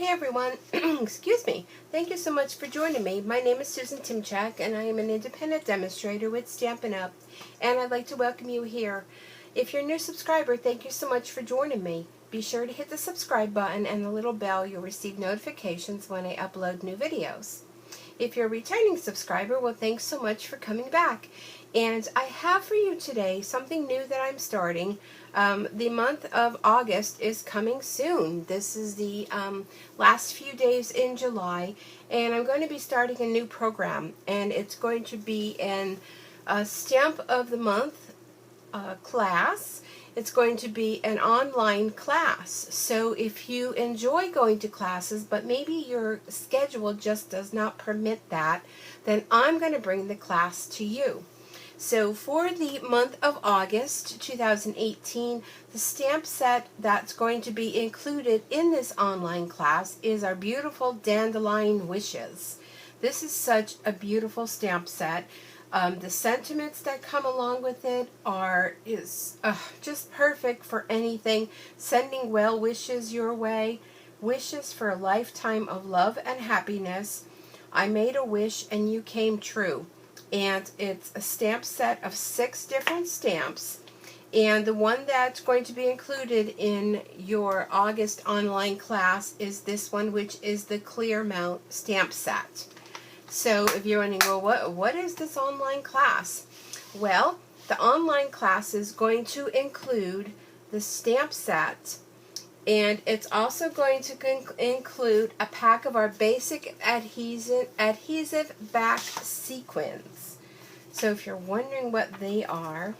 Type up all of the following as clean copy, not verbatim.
Hey everyone, excuse me. Thank you so much for joining me. My name is Susan Timchak and I am an independent demonstrator with Stampin' Up! And I'd like to welcome you here. If you're a new subscriber, thank you so much for joining me. Be sure to hit the subscribe button and the little bell. You'll receive notifications when I upload new videos. If you're a returning subscriber, well, thanks so much for coming back. And I have for you today something new that I'm starting. The month of August is coming soon. This is the last few days in July, and I'm going to be starting a new program, and it's going to be a Stamp of the Month class. It's going to be an online class. So if you enjoy going to classes, but maybe your schedule just does not permit that, then I'm going to bring the class to you. So for the month of August 2018, the stamp set that's going to be included in this online class is our beautiful Dandelion Wishes. This is such a beautiful stamp set. The sentiments that come along with it is just perfect for anything. Sending well wishes your way, wishes for a lifetime of love and happiness. I made a wish and you came true. And it's a stamp set of 6 different stamps. And the one that's going to be included in your August online class is this one, which is the Clear Mount stamp set. So if you're wondering, well, what is this online class? Well, the online class is going to include the stamp set, and it's also going to include a pack of our basic adhesive back sequins. So if you're wondering what they are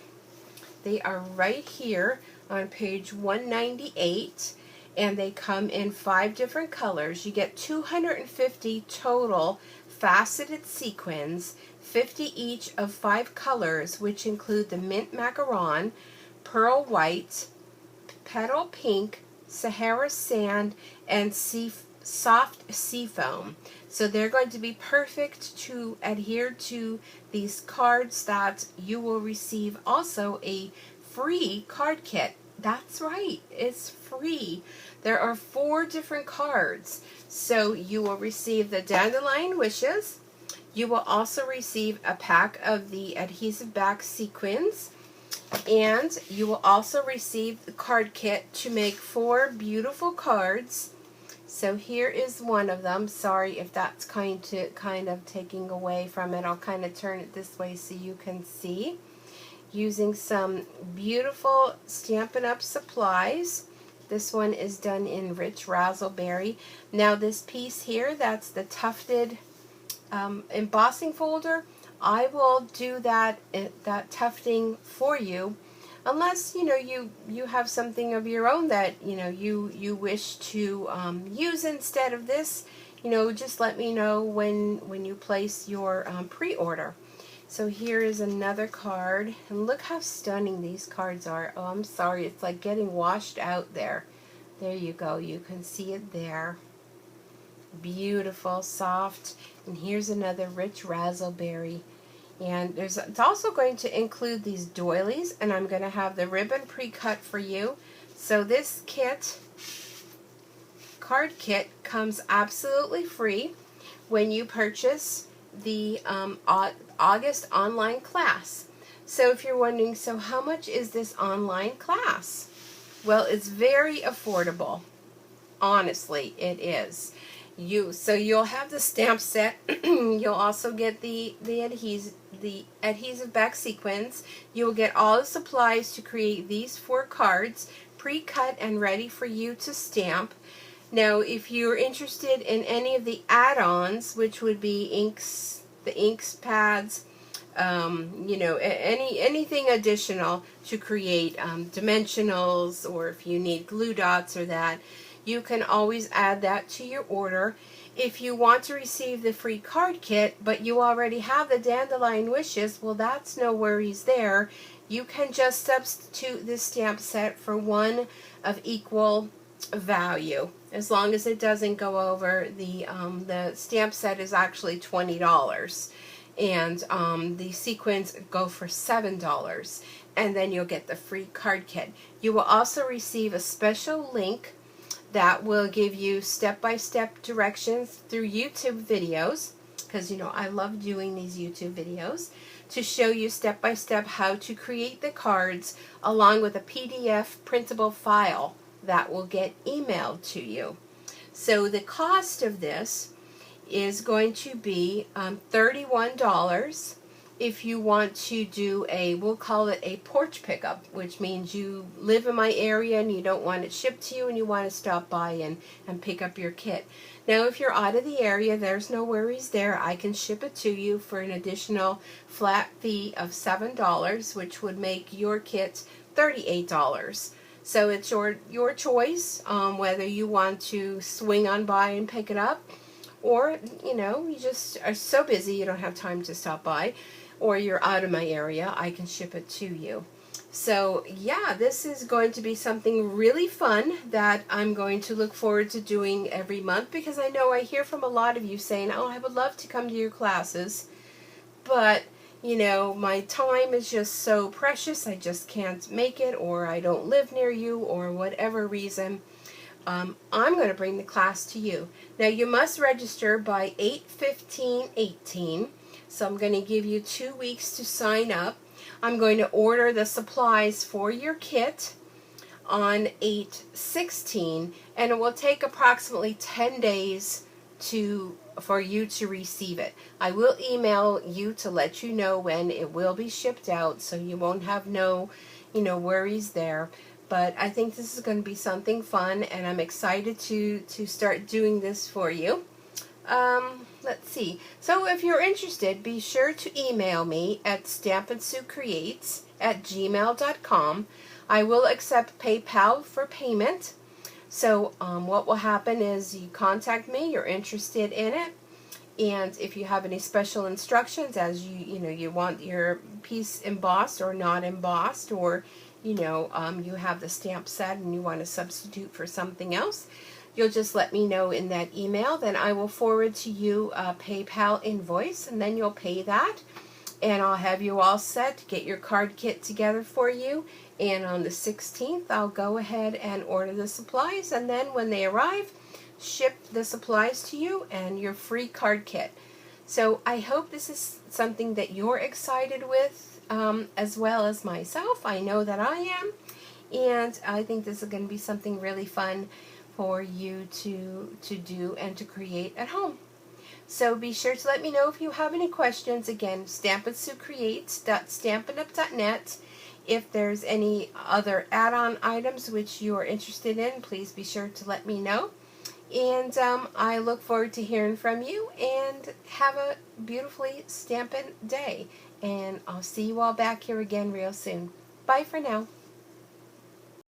right here on page 198, and they come in 5 different colors. You get 250 total faceted sequins, 50 each of 5 colors, which include the mint macaron, pearl white, petal pink, Sahara sand, and soft sea foam. So they're going to be perfect to adhere to these cards that you will receive. Also a free card kit. That's right, it's free. There are 4 different cards. So you will receive the Dandelion Wishes. You will also receive a pack of the adhesive back sequins. And you will also receive the card kit to make 4 beautiful cards. So here is one of them. Sorry if that's kind of taking away from it. I'll kind of turn it this way so you can see. Using some beautiful Stampin' Up! Supplies. This one is done in rich razzleberry. Now this piece here, that's the tufted embossing folder. I will do that tufting for you, unless you have something of your own that you wish to use instead of this. Just let me know when you place your pre-order. So here is another card, and look how stunning these cards are. Oh, I'm sorry, it's like getting washed out there. There you go, you can see it there. Beautiful, soft, and here's another rich razzleberry. And it's also going to include these doilies, and I'm going to have the ribbon pre-cut for you. So this card kit comes absolutely free when you purchase the August online class. So if you're wondering, so how much is this online class? Well, it's very affordable. Honestly, it is. So you'll have the stamp set. You'll also get the adhesive back sequins. You will get all the supplies to create these 4 cards, pre-cut and ready for you to stamp. Now, if you're interested in any of the add-ons, which would be inks, the inks pads, anything additional to create dimensionals, or if you need glue dots or that, you can always add that to your order. If you want to receive the free card kit, but you already have the Dandelion Wishes, well, that's no worries there. You can just substitute this stamp set for one of equal value, as long as it doesn't go over the stamp set is actually $20, and the sequins go for $7, and then you'll get the free card kit. You will also receive a special link that will give you step-by-step directions through YouTube videos, because I love doing these YouTube videos, to show you step-by-step how to create the cards, along with a PDF printable file that will get emailed to you. So the cost of this is going to be $31 if you want to do we'll call it a porch pickup, which means you live in my area and you don't want it shipped to you and you want to stop by and pick up your kit. Now, if you're out of the area, there's no worries there. I can ship it to you for an additional flat fee of $7, which would make your kit $38. So it's your choice whether you want to swing on by and pick it up, or you just are so busy you don't have time to stop by, or you're out of my area, I can ship it to you. So yeah, this is going to be something really fun that I'm going to look forward to doing every month, because I know I hear from a lot of you saying, oh, I would love to come to your classes, but my time is just so precious, I just can't make it, or I don't live near you, or whatever reason. I'm going to bring the class to you. Now, you must register by 8/15/18, so I'm going to give you 2 weeks to sign up. I'm going to order the supplies for your kit on 8/16, and it will take approximately 10 days for you to receive it. I will email you to let you know when it will be shipped out, so you won't have no worries there. But I think this is going to be something fun, and I'm excited to start doing this for you. Let's see. So if you're interested, be sure to email me at stampandsuecreates@gmail.com. I will accept PayPal for payment. So what will happen is you contact me, you're interested in it, and if you have any special instructions, as you want your piece embossed or not embossed, or you have the stamp set and you want to substitute for something else, you'll just let me know in that email. Then I will forward to you a PayPal invoice, and then you'll pay that, and I'll have you all set to get your card kit together for you. And on the 16th, I'll go ahead and order the supplies, and then when they arrive, ship the supplies to you and your free card kit. So I hope this is something that you're excited with, as well as myself. I know that I am, and I think this is going to be something really fun for you to do and to create at home. So be sure to let me know if you have any questions. Again, stampandsuecreates.stampandup.net. If there's any other add-on items which you are interested in, please be sure to let me know. And I look forward to hearing from you, and have a beautifully stampin' day. And I'll see you all back here again real soon. Bye for now.